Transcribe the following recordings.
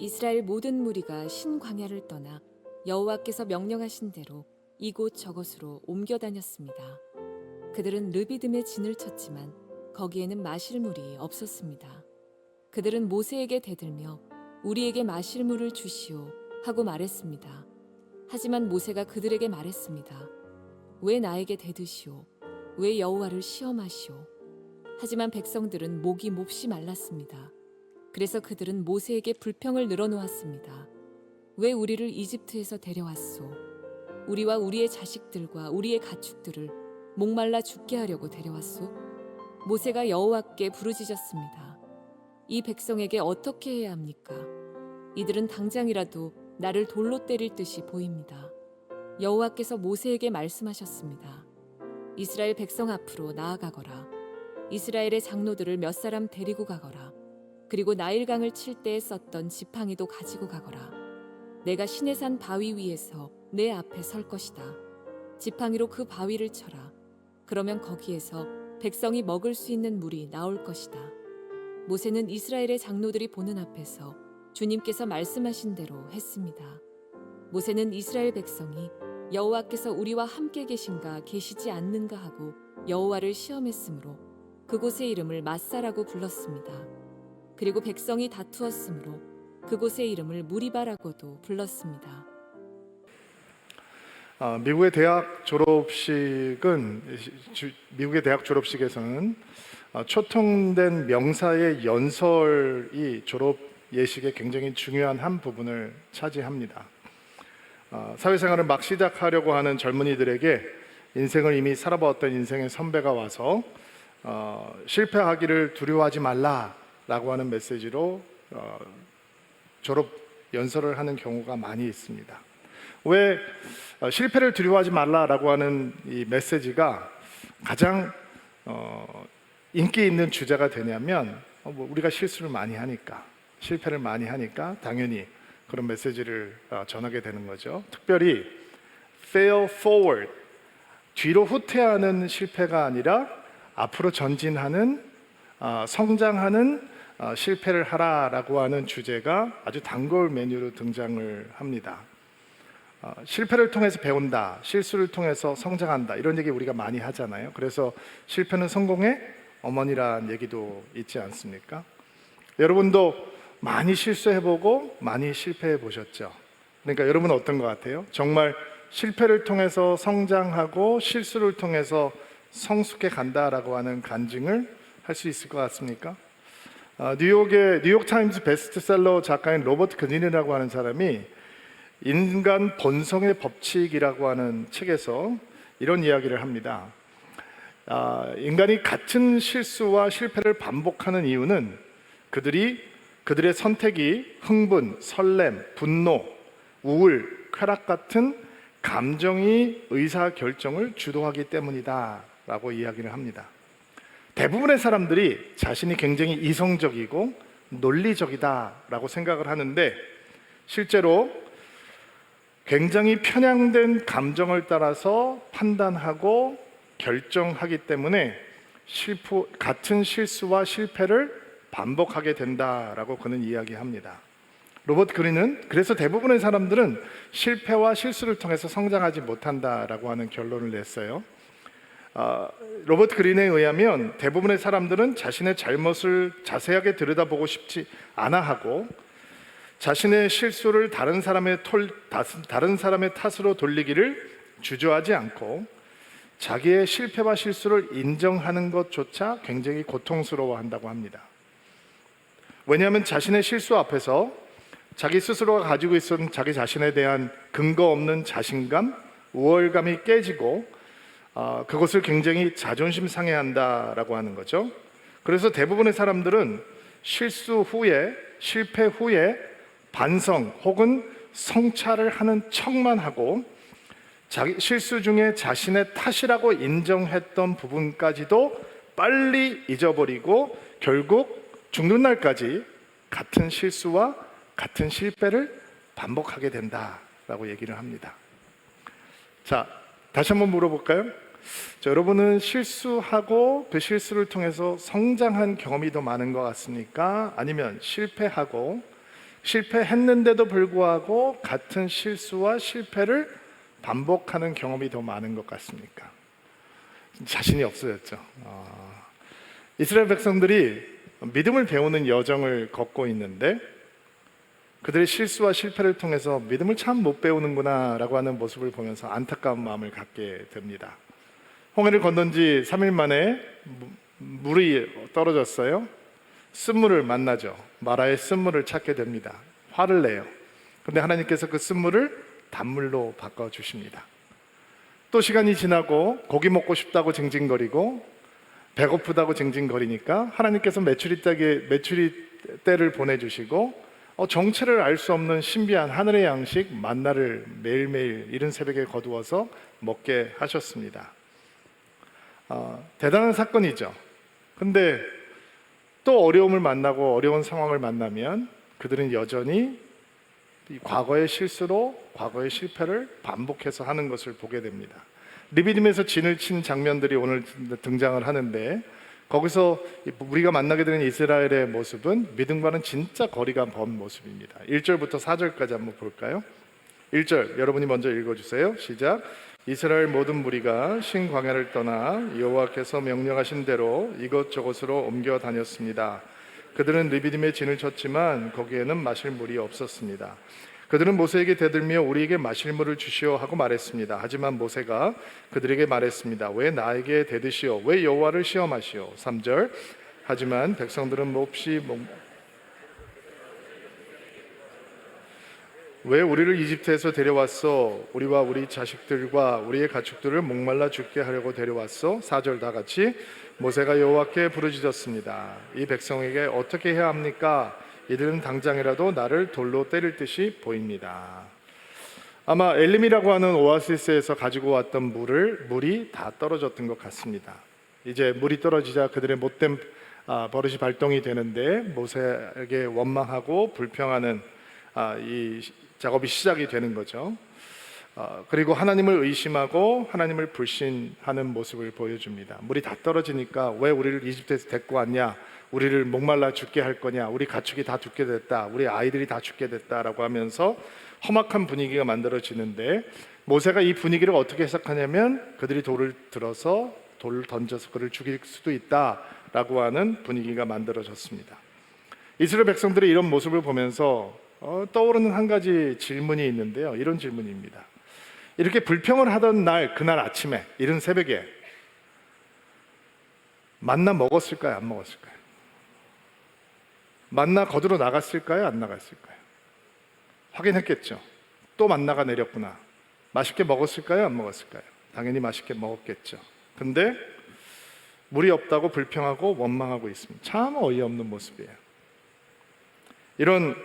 이스라엘 모든 무리가 신광야를 떠나 여호와께서 명령하신 대로 이곳 저곳으로 옮겨 다녔습니다. 그들은 르비딤에 진을 쳤지만 거기에는 마실 물이 없었습니다. 그들은 모세에게 대들며 우리에게 마실 물을 주시오 하고 말했습니다. 하지만 모세가 그들에게 말했습니다. 왜 나에게 대드시오? 왜 여호와를 시험하시오? 하지만 백성들은 목이 몹시 말랐습니다. 그래서 그들은 모세에게 불평을 늘어놓았습니다. 왜 우리를 이집트에서 데려왔소? 우리와 우리의 자식들과 우리의 가축들을 목말라 죽게 하려고 데려왔소? 모세가 여호와께 부르짖었습니다. 이 백성에게 어떻게 해야 합니까? 이들은 당장이라도 나를 돌로 때릴 듯이 보입니다. 여호와께서 모세에게 말씀하셨습니다. 이스라엘 백성 앞으로 나아가거라. 이스라엘의 장로들을 몇 사람 데리고 가거라. 그리고 나일강을 칠 때에 썼던 지팡이도 가지고 가거라. 내가 시내산 바위 위에서 내 앞에 설 것이다. 지팡이로 그 바위를 쳐라. 그러면 거기에서 백성이 먹을 수 있는 물이 나올 것이다. 모세는 이스라엘의 장로들이 보는 앞에서 주님께서 말씀하신 대로 했습니다. 모세는 이스라엘 백성이 여호와께서 우리와 함께 계신가 계시지 않는가 하고 여호와를 시험했으므로 그곳의 이름을 마사라고 불렀습니다. 그리고 백성이 다투었으므로 그곳의 이름을 무리바라고도 불렀습니다. 미국의 대학 졸업식에서는 초통된 명사의 연설이 졸업 예식의 굉장히 중요한 한 부분을 차지합니다. 사회생활을 막 시작하려고 하는 젊은이들에게 인생을 이미 살아보았던 인생의 선배가 와서 실패하기를 두려워하지 말라라고 하는 메시지로 졸업 연설을 하는 경우가 많이 있습니다. 왜 실패를 두려워하지 말라라고 하는 이 메시지가 가장 인기 있는 주제가 되냐면 우리가 실수를 많이 하니까, 실패를 많이 하니까 당연히 그런 메시지를 전하게 되는 거죠. 특별히 fail forward, 뒤로 후퇴하는 실패가 아니라 앞으로 전진하는, 성장하는 실패를 하라라고 하는 주제가 아주 단골 메뉴로 등장을 합니다. 실패를 통해서 배운다, 실수를 통해서 성장한다, 이런 얘기 우리가 많이 하잖아요. 그래서 실패는 성공의 어머니라는 얘기도 있지 않습니까? 여러분도 많이 실수해보고 많이 실패해보셨죠? 그러니까 여러분은 어떤 것 같아요? 정말 실패를 통해서 성장하고 실수를 통해서 성숙해 간다라고 하는 간증을 할 수 있을 것 같습니까? 뉴욕타임즈 베스트셀러 작가인 로버트 그린이라고 하는 사람이 인간 본성의 법칙이라고 하는 책에서 이런 이야기를 합니다. 인간이 같은 실수와 실패를 반복하는 이유는 그들의 선택이 흥분, 설렘, 분노, 우울, 쾌락 같은 감정이 의사결정을 주도하기 때문이다 라고 이야기를 합니다. 대부분의 사람들이 자신이 굉장히 이성적이고 논리적이다 라고 생각을 하는데 실제로 굉장히 편향된 감정을 따라서 판단하고 결정하기 때문에 같은 실수와 실패를 반복하게 된다라고 그는 이야기합니다. 로버트 그린은 그래서 대부분의 사람들은 실패와 실수를 통해서 성장하지 못한다라고 하는 결론을 냈어요. 로버트 그린에 의하면 대부분의 사람들은 자신의 잘못을 자세하게 들여다보고 싶지 않아 하고 자신의 실수를 다른 사람의 탓으로 돌리기를 주저하지 않고 자기의 실패와 실수를 인정하는 것조차 굉장히 고통스러워한다고 합니다. 왜냐하면 자신의 실수 앞에서 자기 스스로가 가지고 있었던 자기 자신에 대한 근거 없는 자신감, 우월감이 깨지고 그것을 굉장히 자존심 상해한다라고 하는 거죠. 그래서 대부분의 사람들은 실수 후에, 실패 후에 반성 혹은 성찰을 하는 척만 하고 자기 실수 중에 자신의 탓이라고 인정했던 부분까지도 빨리 잊어버리고 결국 죽는 날까지 같은 실수와 같은 실패를 반복하게 된다라고 얘기를 합니다. 자, 다시 한번 물어볼까요? 자, 여러분은 실수하고 그 실수를 통해서 성장한 경험이 더 많은 것 같습니까? 아니면 실패하고 실패했는데도 불구하고 같은 실수와 실패를 반복하는 경험이 더 많은 것 같습니까? 자신이 없어졌죠. 이스라엘 백성들이 믿음을 배우는 여정을 걷고 있는데 그들의 실수와 실패를 통해서 믿음을 참 못 배우는구나 라고 하는 모습을 보면서 안타까운 마음을 갖게 됩니다. 홍해를 건넌 지 3일 만에 물이 떨어졌어요. 쓴물을 만나죠. 마라의 쓴물을 찾게 됩니다. 화를 내요. 그런데 하나님께서 그 쓴물을 단물로 바꿔주십니다. 또 시간이 지나고 고기 먹고 싶다고 징징거리고 배고프다고 징징거리니까 하나님께서 메추리 떼를 보내주시고 정체를 알 수 없는 신비한 하늘의 양식 만나를 매일매일 이른 새벽에 거두어서 먹게 하셨습니다. 대단한 사건이죠. 근데 또 어려움을 만나고 어려운 상황을 만나면 그들은 여전히 과거의 실수로 과거의 실패를 반복해서 하는 것을 보게 됩니다. 리비딤에서 진을 친 장면들이 오늘 등장을 하는데 거기서 우리가 만나게 되는 이스라엘의 모습은 믿음과는 진짜 거리가 먼 모습입니다. 1절부터 4절까지 한번 볼까요? 1절 여러분이 먼저 읽어주세요. 시작. 이스라엘 모든 무리가 신 광야를 떠나 여호와께서 명령하신 대로 이것저것으로 옮겨 다녔습니다. 그들은 리비딤에 진을 쳤지만 거기에는 마실 물이 없었습니다. 그들은 모세에게 대들며 우리에게 마실 물을 주시오 하고 말했습니다. 하지만 모세가 그들에게 말했습니다. 왜 나에게 대드시오? 왜 여호와를 시험하시오? 3절 하지만 백성들은 몹시 왜 우리를 이집트에서 데려왔어? 우리와 우리 자식들과 우리의 가축들을 목말라 죽게 하려고 데려왔어? 4절 다 같이 모세가 여호와께 부르짖었습니다. 이 백성에게 어떻게 해야 합니까? 이들은 당장이라도 나를 돌로 때릴 듯이 보입니다. 아마 엘림이라고 하는 오아시스에서 가지고 왔던 물이 다 떨어졌던 것 같습니다. 이제 물이 떨어지자 그들의 못된 버릇이 발동이 되는데 모세에게 원망하고 불평하는 이 작업이 시작이 되는 거죠. 그리고 하나님을 의심하고 하나님을 불신하는 모습을 보여줍니다. 물이 다 떨어지니까 왜 우리를 이집트에서 데리고 왔냐? 우리를 목말라 죽게 할 거냐? 우리 가축이 다 죽게 됐다. 우리 아이들이 다 죽게 됐다라고 하면서 험악한 분위기가 만들어지는데 모세가 이 분위기를 어떻게 해석하냐면 그들이 돌을 던져서 그를 죽일 수도 있다라고 하는 분위기가 만들어졌습니다. 이스라엘 백성들이 이런 모습을 보면서 떠오르는 한 가지 질문이 있는데요. 이런 질문입니다. 이렇게 불평을 하던 그날 아침에 이른 새벽에 만나 먹었을까요? 안 먹었을까요? 만나 거두러 나갔을까요? 안 나갔을까요? 확인했겠죠. 또 만나가 내렸구나. 맛있게 먹었을까요? 안 먹었을까요? 당연히 맛있게 먹었겠죠. 근데 물이 없다고 불평하고 원망하고 있습니다. 참 어이없는 모습이에요. 이런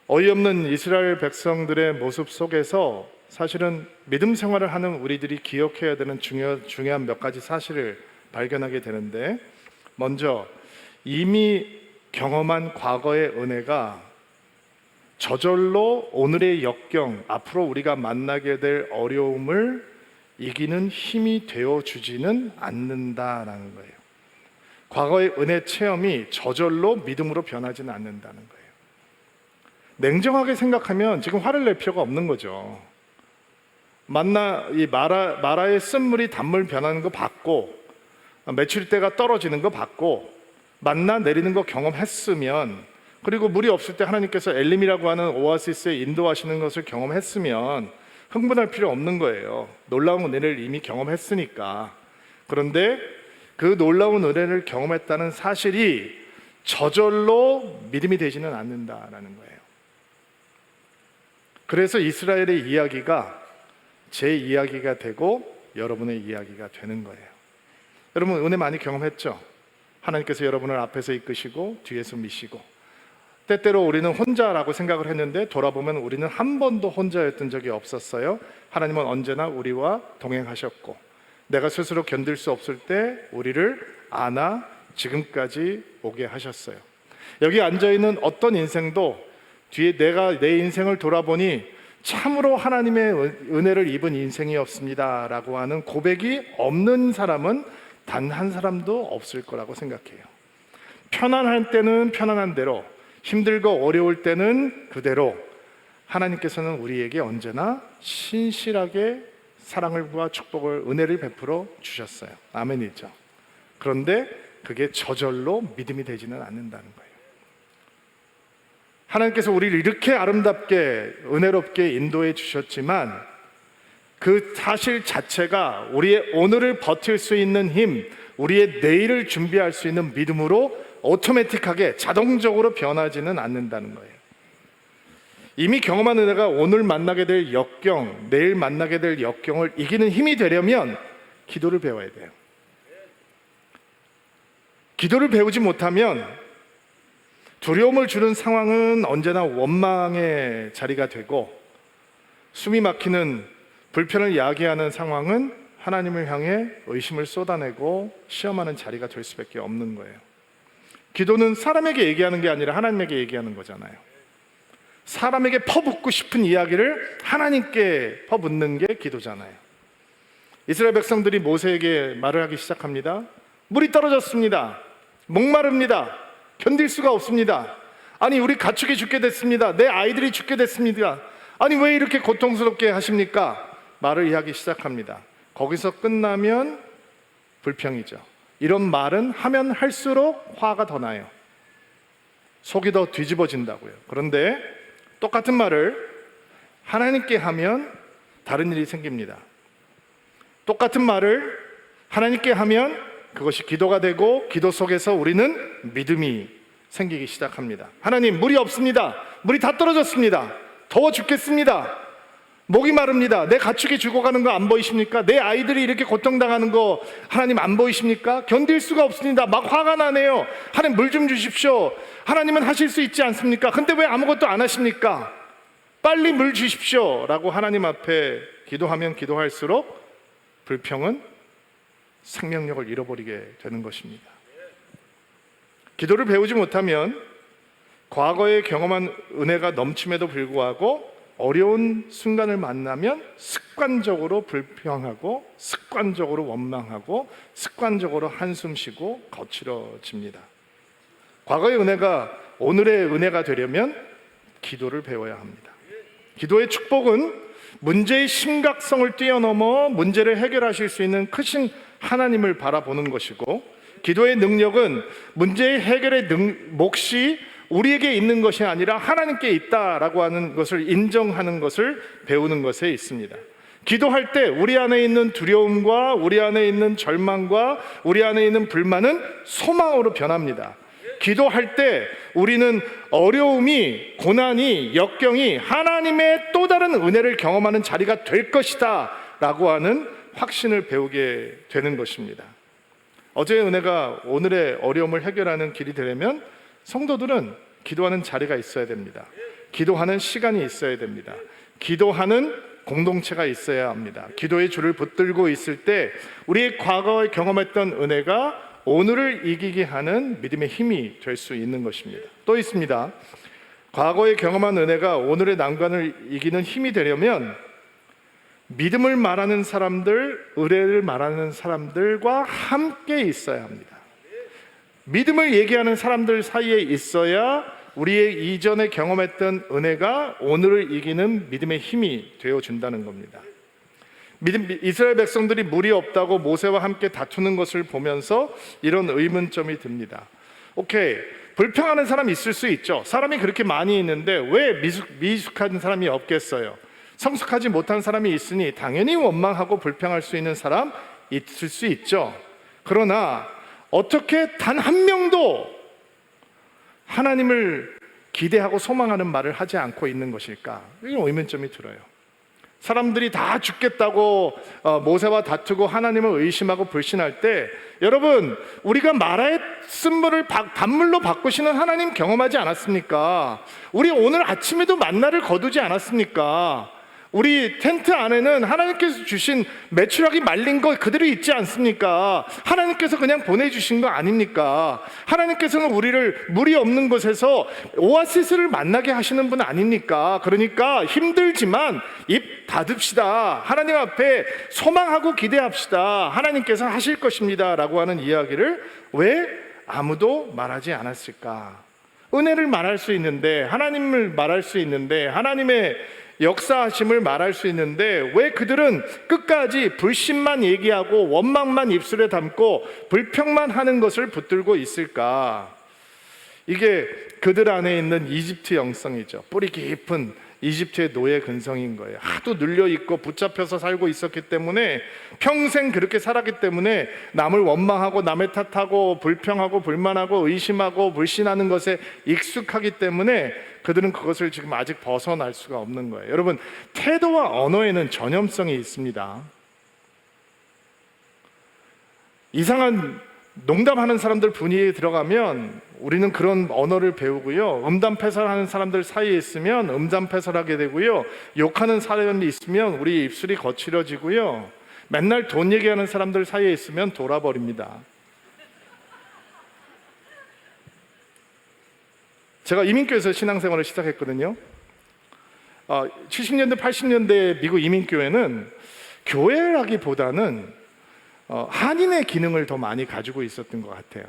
어이없는 이스라엘 백성들의 모습 속에서 사실은 믿음 생활을 하는 우리들이 기억해야 되는 중요한 몇 가지 사실을 발견하게 되는데, 먼저 이미 경험한 과거의 은혜가 저절로 오늘의 역경, 앞으로 우리가 만나게 될 어려움을 이기는 힘이 되어주지는 않는다라는 거예요. 과거의 은혜 체험이 저절로 믿음으로 변하지는 않는다는 거예요. 냉정하게 생각하면 지금 화를 낼 필요가 없는 거죠. 마라의 쓴물이 단물 변하는 거 봤고, 메추리떼가 떨어지는 거 봤고, 만나 내리는 거 경험했으면, 그리고 물이 없을 때 하나님께서 엘림이라고 하는 오아시스에 인도하시는 것을 경험했으면 흥분할 필요 없는 거예요. 놀라운 은혜를 이미 경험했으니까. 그런데 그 놀라운 은혜를 경험했다는 사실이 저절로 믿음이 되지는 않는다라는 거예요. 그래서 이스라엘의 이야기가 제 이야기가 되고 여러분의 이야기가 되는 거예요. 여러분 은혜 많이 경험했죠? 하나님께서 여러분을 앞에서 이끄시고 뒤에서 미시고, 때때로 우리는 혼자라고 생각을 했는데 돌아보면 우리는 한 번도 혼자였던 적이 없었어요. 하나님은 언제나 우리와 동행하셨고, 내가 스스로 견딜 수 없을 때 우리를 안아 지금까지 오게 하셨어요. 여기 앉아있는 어떤 인생도 뒤에 내가 내 인생을 돌아보니 참으로 하나님의 은혜를 입은 인생이었습니다 라고 하는 고백이 없는 사람은 단 한 사람도 없을 거라고 생각해요. 편안할 때는 편안한 대로, 힘들고 어려울 때는 그대로 하나님께서는 우리에게 언제나 신실하게 사랑과 축복을, 은혜를 베풀어 주셨어요. 아멘이죠. 그런데 그게 저절로 믿음이 되지는 않는다는 거예요. 하나님께서 우리를 이렇게 아름답게 은혜롭게 인도해 주셨지만 그 사실 자체가 우리의 오늘을 버틸 수 있는 힘, 우리의 내일을 준비할 수 있는 믿음으로 오토매틱하게 자동적으로 변하지는 않는다는 거예요. 이미 경험한 은혜가 오늘 만나게 될 역경, 내일 만나게 될 역경을 이기는 힘이 되려면 기도를 배워야 돼요. 기도를 배우지 못하면 두려움을 주는 상황은 언제나 원망의 자리가 되고, 숨이 막히는 불편을 야기하는 상황은 하나님을 향해 의심을 쏟아내고 시험하는 자리가 될 수밖에 없는 거예요. 기도는 사람에게 얘기하는 게 아니라 하나님에게 얘기하는 거잖아요. 사람에게 퍼붓고 싶은 이야기를 하나님께 퍼붓는 게 기도잖아요. 이스라엘 백성들이 모세에게 말을 하기 시작합니다. 물이 떨어졌습니다. 목마릅니다. 견딜 수가 없습니다. 아니, 우리 가축이 죽게 됐습니다. 내 아이들이 죽게 됐습니다. 아니, 왜 이렇게 고통스럽게 하십니까? 말을 이야기 시작합니다. 거기서 끝나면 불평이죠. 이런 말은 하면 할수록 화가 더 나요. 속이 더 뒤집어진다고요. 그런데 똑같은 말을 하나님께 하면 다른 일이 생깁니다. 똑같은 말을 하나님께 하면 그것이 기도가 되고, 기도 속에서 우리는 믿음이 생기기 시작합니다. 하나님, 물이 없습니다. 물이 다 떨어졌습니다. 더워 죽겠습니다. 목이 마릅니다. 내 가축이 죽어가는 거 안 보이십니까? 내 아이들이 이렇게 고통당하는 거 하나님 안 보이십니까? 견딜 수가 없습니다. 막 화가 나네요. 하나님, 물 좀 주십시오. 하나님은 하실 수 있지 않습니까? 근데 왜 아무것도 안 하십니까? 빨리 물 주십시오 라고 하나님 앞에 기도하면 기도할수록 불평은 생명력을 잃어버리게 되는 것입니다. 기도를 배우지 못하면 과거에 경험한 은혜가 넘침에도 불구하고 어려운 순간을 만나면 습관적으로 불평하고, 습관적으로 원망하고, 습관적으로 한숨 쉬고 거칠어집니다. 과거의 은혜가 오늘의 은혜가 되려면 기도를 배워야 합니다. 기도의 축복은 문제의 심각성을 뛰어넘어 문제를 해결하실 수 있는 크신 하나님을 바라보는 것이고, 기도의 능력은 문제의 해결의 몫이 우리에게 있는 것이 아니라 하나님께 있다라고 하는 것을 인정하는 것을 배우는 것에 있습니다. 기도할 때 우리 안에 있는 두려움과 우리 안에 있는 절망과 우리 안에 있는 불만은 소망으로 변합니다. 기도할 때 우리는 어려움이, 고난이, 역경이 하나님의 또 다른 은혜를 경험하는 자리가 될 것이다 라고 하는 확신을 배우게 되는 것입니다. 어제의 은혜가 오늘의 어려움을 해결하는 길이 되려면 성도들은 기도하는 자리가 있어야 됩니다. 기도하는 시간이 있어야 됩니다. 기도하는 공동체가 있어야 합니다. 기도의 줄을 붙들고 있을 때 우리의 과거에 경험했던 은혜가 오늘을 이기게 하는 믿음의 힘이 될 수 있는 것입니다. 또 있습니다. 과거에 경험한 은혜가 오늘의 난관을 이기는 힘이 되려면 믿음을 말하는 사람들, 의뢰를 말하는 사람들과 함께 있어야 합니다. 믿음을 얘기하는 사람들 사이에 있어야 우리의 이전에 경험했던 은혜가 오늘을 이기는 믿음의 힘이 되어준다는 겁니다. 이스라엘 백성들이 물이 없다고 모세와 함께 다투는 것을 보면서 이런 의문점이 듭니다. 오케이, 불평하는 사람이 있을 수 있죠. 사람이 그렇게 많이 있는데 왜 미숙한 사람이 없겠어요? 성숙하지 못한 사람이 있으니 당연히 원망하고 불평할 수 있는 사람 있을 수 있죠. 그러나 어떻게 단 한 명도 하나님을 기대하고 소망하는 말을 하지 않고 있는 것일까? 이런 의문점이 들어요. 사람들이 다 죽겠다고 모세와 다투고 하나님을 의심하고 불신할 때, 여러분, 우리가 마라의 쓴물을 단물로 바꾸시는 하나님 경험하지 않았습니까? 우리 오늘 아침에도 만나를 거두지 않았습니까? 우리 텐트 안에는 하나님께서 주신 메추라기 말린 거 그대로 있지 않습니까? 하나님께서 그냥 보내주신 거 아닙니까? 하나님께서는 우리를 물이 없는 곳에서 오아시스를 만나게 하시는 분 아닙니까? 그러니까 힘들지만 입 닫읍시다. 하나님 앞에 소망하고 기대합시다. 하나님께서 하실 것입니다 라고 하는 이야기를 왜 아무도 말하지 않았을까? 은혜를 말할 수 있는데, 하나님을 말할 수 있는데, 하나님의 역사하심을 말할 수 있는데, 왜 그들은 끝까지 불신만 얘기하고 원망만 입술에 담고 불평만 하는 것을 붙들고 있을까? 이게 그들 안에 있는 이집트 영성이죠. 뿌리 깊은 이집트의 노예 근성인 거예요. 하도 눌려 있고 붙잡혀서 살고 있었기 때문에, 평생 그렇게 살았기 때문에 남을 원망하고 남의 탓하고 불평하고 불만하고 의심하고 불신하는 것에 익숙하기 때문에 그들은 그것을 지금 아직 벗어날 수가 없는 거예요. 여러분, 태도와 언어에는 전염성이 있습니다. 이상한 농담하는 사람들 분위기에 들어가면 우리는 그런 언어를 배우고요, 음담패설하는 사람들 사이에 있으면 음담패설하게 되고요, 욕하는 사람이 있으면 우리 입술이 거칠어지고요, 맨날 돈 얘기하는 사람들 사이에 있으면 돌아버립니다. 제가 이민교회에서 신앙생활을 시작했거든요. 70년대 80년대 미국 이민교회는 교회라기보다는 한인의 기능을 더 많이 가지고 있었던 것 같아요.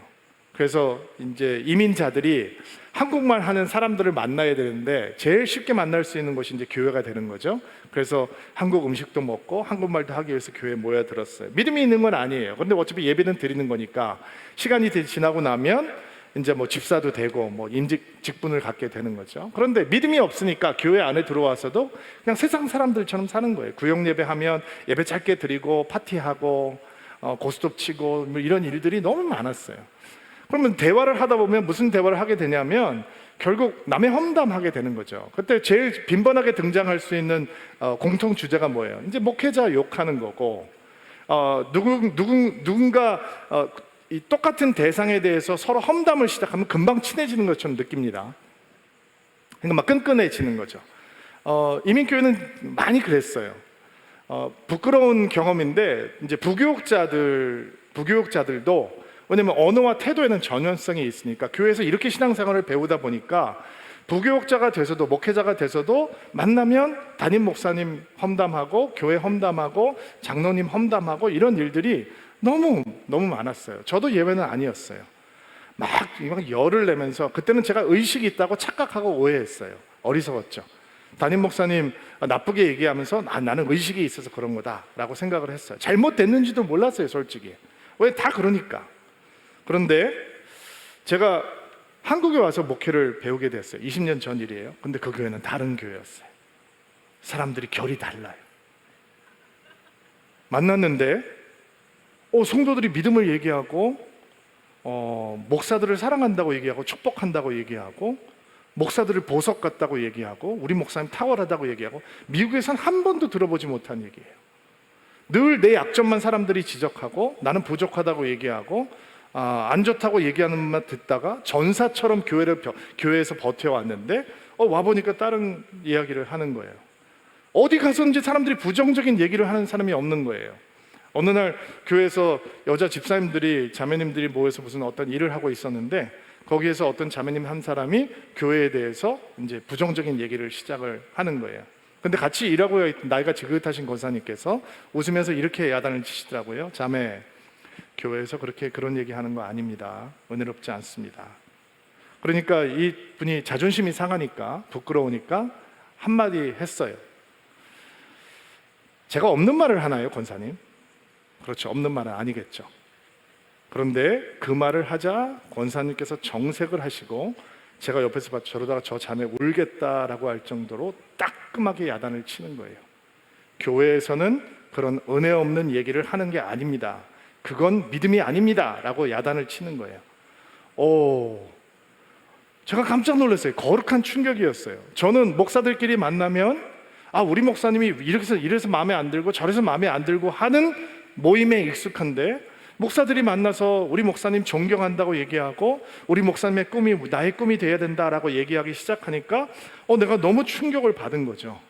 그래서 이제 이민자들이 한국말 하는 사람들을 만나야 되는데 제일 쉽게 만날 수 있는 곳이 이제 교회가 되는 거죠. 그래서 한국 음식도 먹고 한국말도 하기 위해서 교회에 모여들었어요. 믿음이 있는 건 아니에요. 그런데 어차피 예배는 드리는 거니까 시간이 지나고 나면 이제 뭐 집사도 되고 뭐 임직 직분을 갖게 되는 거죠. 그런데 믿음이 없으니까 교회 안에 들어와서도 그냥 세상 사람들처럼 사는 거예요. 구역 예배하면 예배 짧게 드리고 파티하고 고스톱 치고 뭐 이런 일들이 너무 많았어요. 그러면 대화를 하다 보면 무슨 대화를 하게 되냐면 결국 남의 험담하게 되는 거죠. 그때 제일 빈번하게 등장할 수 있는 공통 주제가 뭐예요? 이제 목회자 욕하는 거고, 누군가 이 똑같은 대상에 대해서 서로 험담을 시작하면 금방 친해지는 것처럼 느낍니다. 그러니까 막 끈끈해지는 거죠. 이민교회는 많이 그랬어요. 부끄러운 경험인데 이제 부교육자들도, 왜냐면 언어와 태도에는 전염성이 있으니까 교회에서 이렇게 신앙생활을 배우다 보니까 부교육자가 돼서도 목회자가 돼서도 만나면 담임 목사님 험담하고 교회 험담하고 장로님 험담하고 이런 일들이 너무 많았어요. 저도 예외는 아니었어요. 막 열을 내면서, 그때는 제가 의식이 있다고 착각하고 오해했어요. 어리석었죠. 담임 목사님 나쁘게 얘기하면서 나는 의식이 있어서 그런 거다라고 생각을 했어요. 잘못됐는지도 몰랐어요, 솔직히. 왜? 다 그러니까. 그런데 제가 한국에 와서 목회를 배우게 됐어요. 20년 전 일이에요. 근데 그 교회는 다른 교회였어요. 사람들이 결이 달라요. 만났는데 성도들이 믿음을 얘기하고 목사들을 사랑한다고 얘기하고 축복한다고 얘기하고 목사들을 보석 같다고 얘기하고 우리 목사님 탁월하다고 얘기하고, 미국에선 한 번도 들어보지 못한 얘기예요. 늘 내 약점만 사람들이 지적하고 나는 부족하다고 얘기하고 안 좋다고 얘기하는 말 듣다가 전사처럼 교회에서 버텨왔는데 와보니까 다른 이야기를 하는 거예요. 어디 가서든지 사람들이 부정적인 얘기를 하는 사람이 없는 거예요. 어느 날 교회에서 여자 집사님들이, 자매님들이 모여서 무슨 어떤 일을 하고 있었는데 거기에서 어떤 자매님 한 사람이 교회에 대해서 이제 부정적인 얘기를 시작을 하는 거예요. 근데 같이 일하고 나이가 지긋하신 권사님께서 웃으면서 이렇게 야단을 치시더라고요. 자매, 교회에서 그런 얘기하는 거 아닙니다. 은혜롭지 않습니다. 그러니까 이 분이 자존심이 상하니까, 부끄러우니까 한마디 했어요. 제가 없는 말을 하나요, 권사님? 그렇죠, 없는 말은 아니겠죠. 그런데 그 말을 하자 권사님께서 정색을 하시고, 제가 옆에서 저러다가 저 자매 울겠다라고 할 정도로 따끔하게 야단을 치는 거예요. 교회에서는 그런 은혜 없는 얘기를 하는 게 아닙니다. 그건 믿음이 아닙니다 라고 야단을 치는 거예요. 제가 깜짝 놀랐어요. 거룩한 충격이었어요. 저는 목사들끼리 만나면 우리 목사님이 이래서 마음에 안 들고 저래서 마음에 안 들고 하는 모임에 익숙한데, 목사들이 만나서 우리 목사님 존경한다고 얘기하고 우리 목사님의 꿈이 나의 꿈이 돼야 된다라고 얘기하기 시작하니까 내가 너무 충격을 받은 거죠.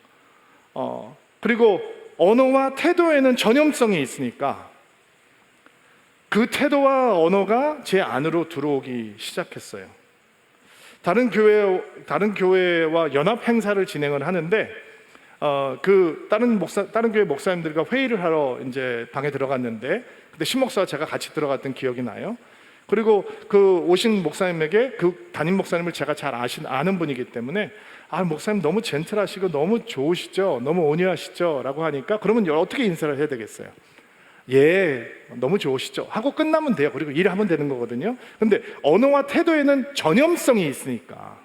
그리고 언어와 태도에는 전염성이 있으니까 그 태도와 언어가 제 안으로 들어오기 시작했어요. 다른 교회와 연합 행사를 진행을 하는데 다른 교회 목사님들과 회의를 하러 이제 방에 들어갔는데, 근데 신목사와 제가 같이 들어갔던 기억이 나요. 그리고 그 오신 목사님에게 그 담임 목사님을 제가 잘 아는 분이기 때문에 목사님 너무 젠틀하시고 너무 좋으시죠? 너무 온유하시죠? 라고 하니까 그러면 어떻게 인사를 해야 되겠어요? 예, 너무 좋으시죠? 하고 끝나면 돼요. 그리고 일하면 되는 거거든요. 근데 언어와 태도에는 전염성이 있으니까.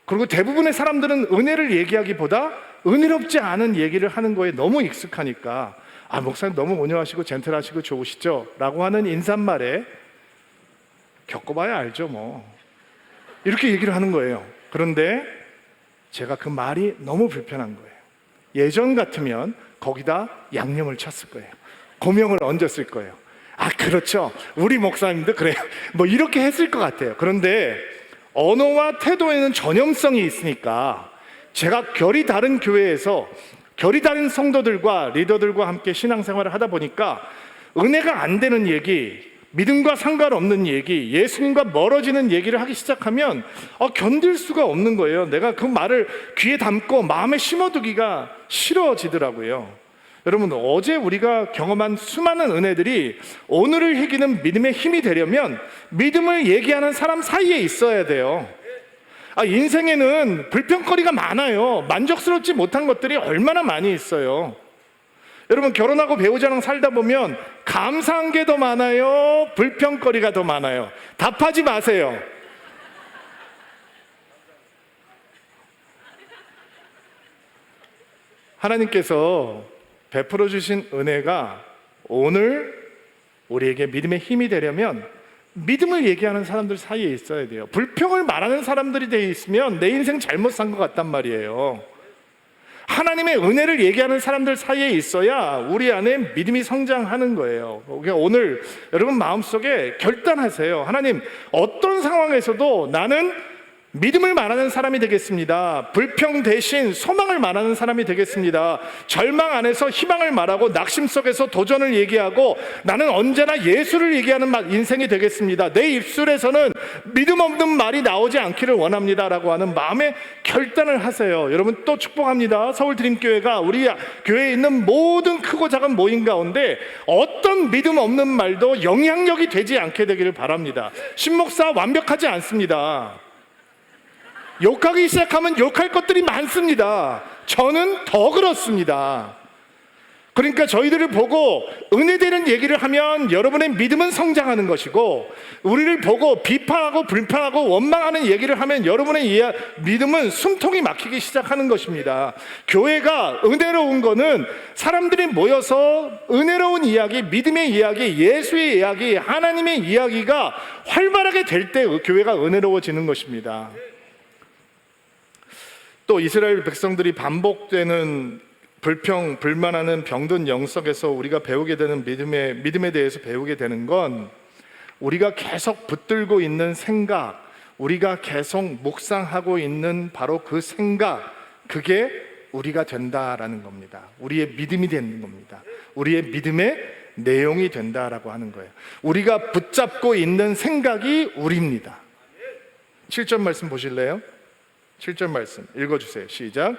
그리고 대부분의 사람들은 은혜를 얘기하기보다 은혜롭지 않은 얘기를 하는 거에 너무 익숙하니까 목사님 너무 온유하시고 젠틀하시고 좋으시죠? 라고 하는 인사말에 겪어봐야 알죠 뭐 이렇게 얘기를 하는 거예요. 그런데 제가 그 말이 너무 불편한 거예요. 예전 같으면 거기다 양념을 쳤을 거예요. 고명을 얹었을 거예요. 그렇죠, 우리 목사님도 그래요. 뭐 이렇게 했을 것 같아요. 그런데 언어와 태도에는 전염성이 있으니까 제가 결이 다른 교회에서 결이 다른 성도들과 리더들과 함께 신앙생활을 하다 보니까 은혜가 안 되는 얘기, 믿음과 상관없는 얘기, 예수님과 멀어지는 얘기를 하기 시작하면 견딜 수가 없는 거예요. 내가 그 말을 귀에 담고 마음에 심어두기가 싫어지더라고요. 여러분, 어제 우리가 경험한 수많은 은혜들이 오늘을 이기는 믿음의 힘이 되려면 믿음을 얘기하는 사람 사이에 있어야 돼요. 인생에는 불평거리가 많아요. 만족스럽지 못한 것들이 얼마나 많이 있어요. 여러분, 결혼하고 배우자랑 살다 보면 감사한 게 더 많아요? 불평거리가 더 많아요? 답하지 마세요. 하나님께서 베풀어 주신 은혜가 오늘 우리에게 믿음의 힘이 되려면 믿음을 얘기하는 사람들 사이에 있어야 돼요. 불평을 말하는 사람들이 돼 있으면 내 인생 잘못 산 것 같단 말이에요. 하나님의 은혜를 얘기하는 사람들 사이에 있어야 우리 안에 믿음이 성장하는 거예요. 그러니까 오늘 여러분 마음속에 결단하세요. 하나님, 어떤 상황에서도 나는 믿음을 말하는 사람이 되겠습니다. 불평 대신 소망을 말하는 사람이 되겠습니다. 절망 안에서 희망을 말하고 낙심 속에서 도전을 얘기하고 나는 언제나 예수를 얘기하는 인생이 되겠습니다. 내 입술에서는 믿음 없는 말이 나오지 않기를 원합니다 라고 하는 마음의 결단을 하세요. 여러분, 또 축복합니다. 서울드림교회가 우리 교회에 있는 모든 크고 작은 모임 가운데 어떤 믿음 없는 말도 영향력이 되지 않게 되기를 바랍니다. 신목사 완벽하지 않습니다. 욕하기 시작하면 욕할 것들이 많습니다. 저는 더 그렇습니다. 그러니까 저희들을 보고 은혜되는 얘기를 하면 여러분의 믿음은 성장하는 것이고, 우리를 보고 비판하고 불평하고 원망하는 얘기를 하면 여러분의 믿음은 숨통이 막히기 시작하는 것입니다. 교회가 은혜로운 거는 사람들이 모여서 은혜로운 이야기, 믿음의 이야기, 예수의 이야기, 하나님의 이야기가 활발하게 될 때 교회가 은혜로워지는 것입니다. 또 이스라엘 백성들이 반복되는 불평, 불만하는 병든 영성에서 우리가 배우게 되는 믿음에 대해서 배우게 되는 건 우리가 계속 붙들고 있는 생각, 우리가 계속 묵상하고 있는 바로 그 생각, 그게 우리가 된다라는 겁니다. 우리의 믿음이 되는 겁니다. 우리의 믿음의 내용이 된다라고 하는 거예요. 우리가 붙잡고 있는 생각이 우리입니다. 7절 말씀 보실래요? 7절 말씀 읽어주세요. 시작.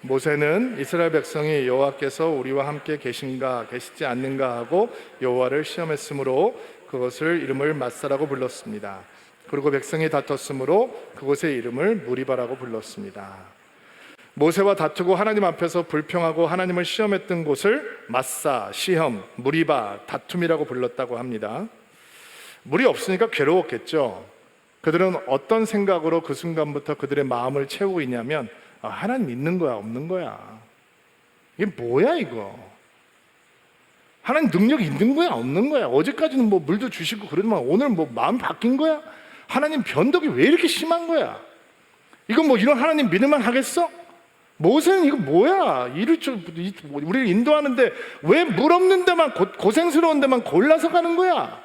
모세는 이스라엘 백성이 여호와께서 우리와 함께 계신가 계시지 않는가 하고 여호와를 시험했으므로 그것을 이름을 마사라고 불렀습니다. 그리고 백성이 다퉜으므로 그곳의 이름을 무리바라고 불렀습니다. 모세와 다투고 하나님 앞에서 불평하고 하나님을 시험했던 곳을 마사, 시험, 무리바, 다툼이라고 불렀다고 합니다. 물이 없으니까 괴로웠겠죠. 그들은 어떤 생각으로 그 순간부터 그들의 마음을 채우고 있냐면 하나님 있는 거야 없는 거야, 이게 뭐야 이거, 하나님 능력이 있는 거야 없는 거야, 어제까지는 뭐 물도 주시고 그러더만 오늘 뭐 마음 바뀐 거야, 하나님 변덕이 왜 이렇게 심한 거야, 이거 뭐 이런 하나님 믿을만 하겠어? 모세는 이거 뭐야, 우리를 인도하는데 왜 물 없는 데만 고생스러운 데만 골라서 가는 거야,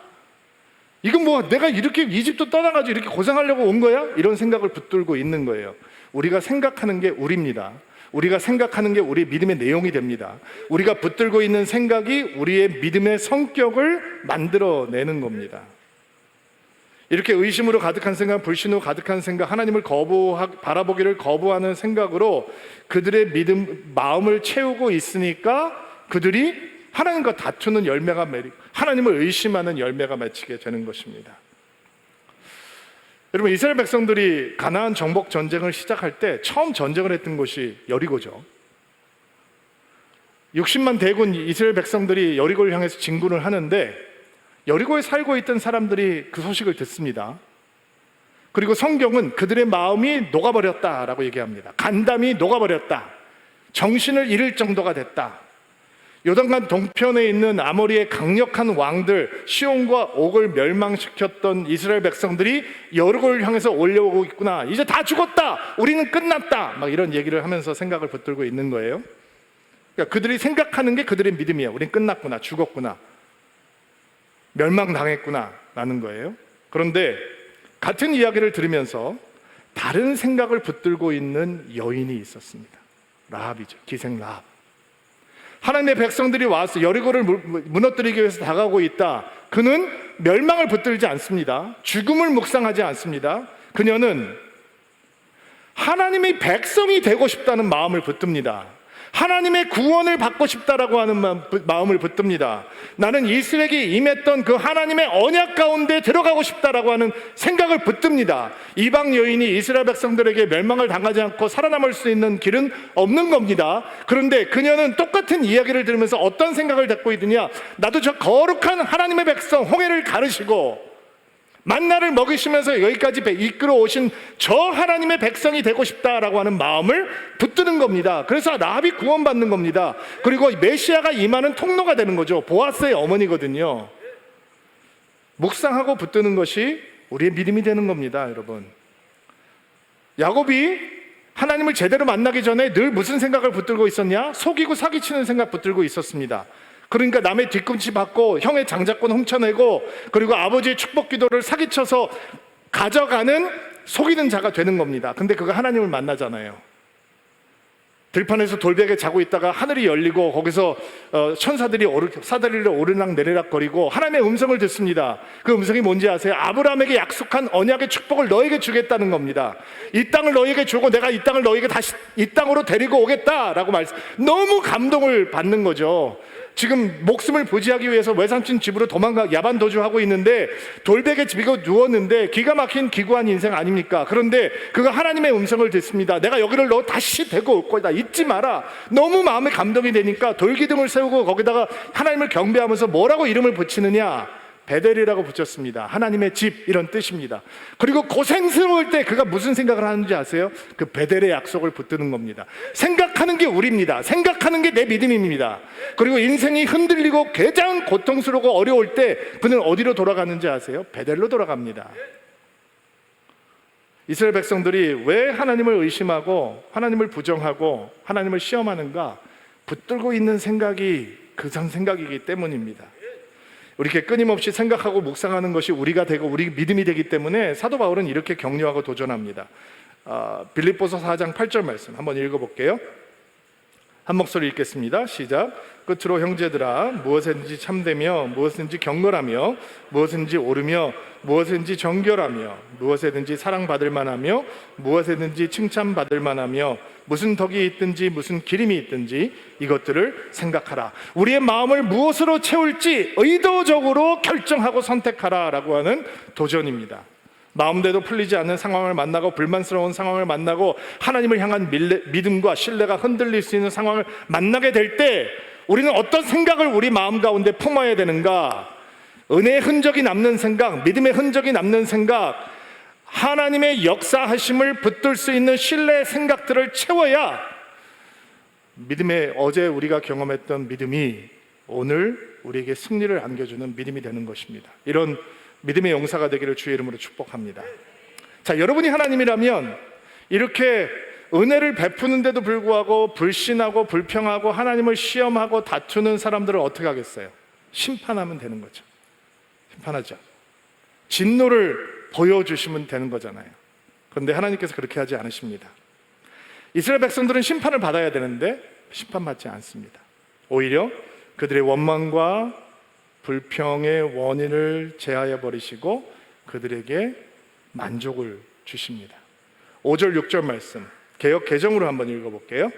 이건 뭐 내가 이렇게 이집트 떠나가지고 이렇게 고생하려고 온 거야? 이런 생각을 붙들고 있는 거예요. 우리가 생각하는 게 우리입니다. 우리가 생각하는 게 우리의 믿음의 내용이 됩니다. 우리가 붙들고 있는 생각이 우리의 믿음의 성격을 만들어내는 겁니다. 이렇게 의심으로 가득한 생각, 불신으로 가득한 생각, 하나님을 바라보기를 거부하는 생각으로 그들의 믿음, 마음을 채우고 있으니까 그들이 하나님과 다투는 열매가 맺히고 하나님을 의심하는 열매가 맺히게 되는 것입니다. 여러분, 이스라엘 백성들이 가나안 정복 전쟁을 시작할 때 처음 전쟁을 했던 곳이 여리고죠. 60만 대군 이스라엘 백성들이 여리고를 향해서 진군을 하는데 여리고에 살고 있던 사람들이 그 소식을 듣습니다. 그리고 성경은 그들의 마음이 녹아버렸다라고 얘기합니다. 간담이 녹아버렸다. 정신을 잃을 정도가 됐다. 요단강 동편에 있는 아모리의 강력한 왕들 시온과 옥을 멸망시켰던 이스라엘 백성들이 여리고를 향해서 올려오고 있구나. 이제 다 죽었다. 우리는 끝났다. 막 이런 얘기를 하면서 생각을 붙들고 있는 거예요. 그러니까 그들이 생각하는 게 그들의 믿음이에요. 우린 끝났구나. 죽었구나. 멸망당했구나 라는 거예요. 그런데 같은 이야기를 들으면서 다른 생각을 붙들고 있는 여인이 있었습니다. 라합이죠. 기생 라합. 하나님의 백성들이 와서 여리고를 무너뜨리기 위해서 다가오고 있다. 그는 멸망을 붙들지 않습니다. 죽음을 묵상하지 않습니다. 그녀는 하나님의 백성이 되고 싶다는 마음을 붙듭니다. 하나님의 구원을 받고 싶다라고 하는 마음을 붙듭니다. 나는 이스라엘에게 임했던 그 하나님의 언약 가운데 들어가고 싶다라고 하는 생각을 붙듭니다. 이방 여인이 이스라엘 백성들에게 멸망을 당하지 않고 살아남을 수 있는 길은 없는 겁니다. 그런데 그녀는 똑같은 이야기를 들으면서 어떤 생각을 갖고 있느냐? 나도 저 거룩한 하나님의 백성 홍해를 가르시고 만나를 먹이시면서 여기까지 이끌어 오신 저 하나님의 백성이 되고 싶다라고 하는 마음을 붙드는 겁니다. 그래서 라합이 구원받는 겁니다. 그리고 메시아가 임하는 통로가 되는 거죠. 보아스의 어머니거든요. 묵상하고 붙드는 것이 우리의 믿음이 되는 겁니다, 여러분. 야곱이 하나님을 제대로 만나기 전에 늘 무슨 생각을 붙들고 있었냐? 속이고 사기치는 생각 붙들고 있었습니다. 그러니까 남의 뒤꿈치 받고 형의 장자권 훔쳐내고 그리고 아버지의 축복 기도를 사기쳐서 가져가는 속이는 자가 되는 겁니다. 근데 그가 하나님을 만나잖아요. 들판에서 돌베개 자고 있다가 하늘이 열리고 거기서 천사들이 사다리를 오르락 내리락 거리고 하나님의 음성을 듣습니다. 그 음성이 뭔지 아세요? 아브라함에게 약속한 언약의 축복을 너에게 주겠다는 겁니다. 이 땅을 너에게 주고 내가 이 땅을 너에게 다시 이 땅으로 데리고 오겠다라고 너무 감동을 받는 거죠. 지금 목숨을 부지하기 위해서 외삼촌 집으로 야반 도주하고 있는데 돌베개 집이고 누웠는데 기가 막힌 기구한 인생 아닙니까? 그런데 그가 하나님의 음성을 듣습니다. 내가 여기를 너 다시 데리고 올 거다. 잊지 마라. 너무 마음에 감동이 되니까 돌기둥을 세우고 거기다가 하나님을 경배하면서 뭐라고 이름을 붙이느냐? 베델이라고 붙였습니다. 하나님의 집 이런 뜻입니다. 그리고 고생스러울 때 그가 무슨 생각을 하는지 아세요? 그 베델의 약속을 붙드는 겁니다. 생각하는 게 우리입니다. 생각하는 게 내 믿음입니다. 그리고 인생이 흔들리고 가장 고통스럽고 어려울 때 그는 어디로 돌아가는지 아세요? 베델로 돌아갑니다. 이스라엘 백성들이 왜 하나님을 의심하고 하나님을 부정하고 하나님을 시험하는가? 붙들고 있는 생각이 그 생각이기 때문입니다. 이렇게 끊임없이 생각하고 묵상하는 것이 우리가 되고 우리 믿음이 되기 때문에 사도 바울은 이렇게 격려하고 도전합니다. 빌립보서 4장 8절 말씀 한번 읽어볼게요. 한 목소리 읽겠습니다. 시작. 끝으로 형제들아, 무엇이든지 참되며 무엇이든지 경건하며 무엇이든지 옳으며 무엇이든지 정결하며 무엇이든지 사랑받을 만하며 무엇이든지 칭찬받을 만하며 무슨 덕이 있든지 무슨 기림이 있든지 이것들을 생각하라. 우리의 마음을 무엇으로 채울지 의도적으로 결정하고 선택하라 라고 하는 도전입니다. 마음대로 풀리지 않는 상황을 만나고 불만스러운 상황을 만나고 하나님을 향한 믿음과 신뢰가 흔들릴 수 있는 상황을 만나게 될 때 우리는 어떤 생각을 우리 마음 가운데 품어야 되는가? 은혜의 흔적이 남는 생각, 믿음의 흔적이 남는 생각, 하나님의 역사하심을 붙들 수 있는 신뢰의 생각들을 채워야 믿음의 어제 우리가 경험했던 믿음이 오늘 우리에게 승리를 안겨주는 믿음이 되는 것입니다. 이런 믿음의 용사가 되기를 주의 이름으로 축복합니다. 자, 여러분이 하나님이라면 이렇게 은혜를 베푸는데도 불구하고 불신하고 불평하고 하나님을 시험하고 다투는 사람들을 어떻게 하겠어요? 심판하면 되는 거죠. 심판하죠. 진노를 보여주시면 되는 거잖아요. 그런데 하나님께서 그렇게 하지 않으십니다. 이스라엘 백성들은 심판을 받아야 되는데 심판받지 않습니다. 오히려 그들의 원망과 불평의 원인을 제하여 버리시고 그들에게 만족을 주십니다. 5절 6절 말씀 개역 개정으로 한번 읽어볼게요.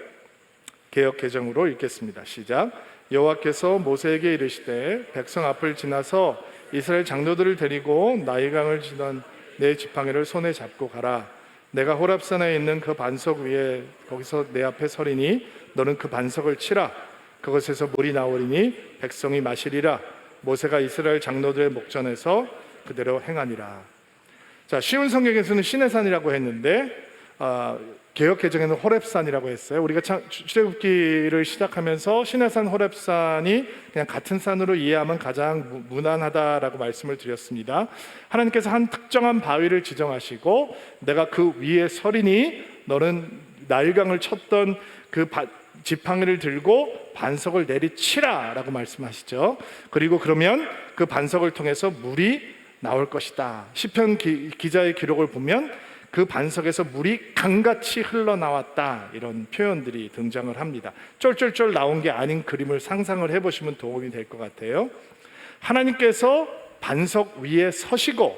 개역 개정으로 읽겠습니다. 시작. 여호와께서 모세에게 이르시되 백성 앞을 지나서 이스라엘 장로들을 데리고 나일강을 지난 내 지팡이를 손에 잡고 가라. 내가 호랍산에 있는 그 반석 위에 거기서 내 앞에 서리니 너는 그 반석을 치라. 그것에서 물이 나오리니 백성이 마시리라. 모세가 이스라엘 장로들의 목전에서 그대로 행하니라. 자, 쉬운 성경에서는 시내산이라고 했는데 개역 개정에는 호렙산이라고 했어요. 우리가 출애굽기를 시작하면서 시내산, 호렙산이 그냥 같은 산으로 이해하면 가장 무난하다라고 말씀을 드렸습니다. 하나님께서 한 특정한 바위를 지정하시고 내가 그 위에 서리니 너는 나일강을 쳤던 그 지팡이를 들고 반석을 내리치라 라고 말씀하시죠. 그리고 그러면 그 반석을 통해서 물이 나올 것이다. 시편 기자의 기록을 보면 그 반석에서 물이 강같이 흘러나왔다, 이런 표현들이 등장을 합니다. 쫄쫄쫄 나온 게 아닌 그림을 상상을 해보시면 도움이 될 것 같아요. 하나님께서 반석 위에 서시고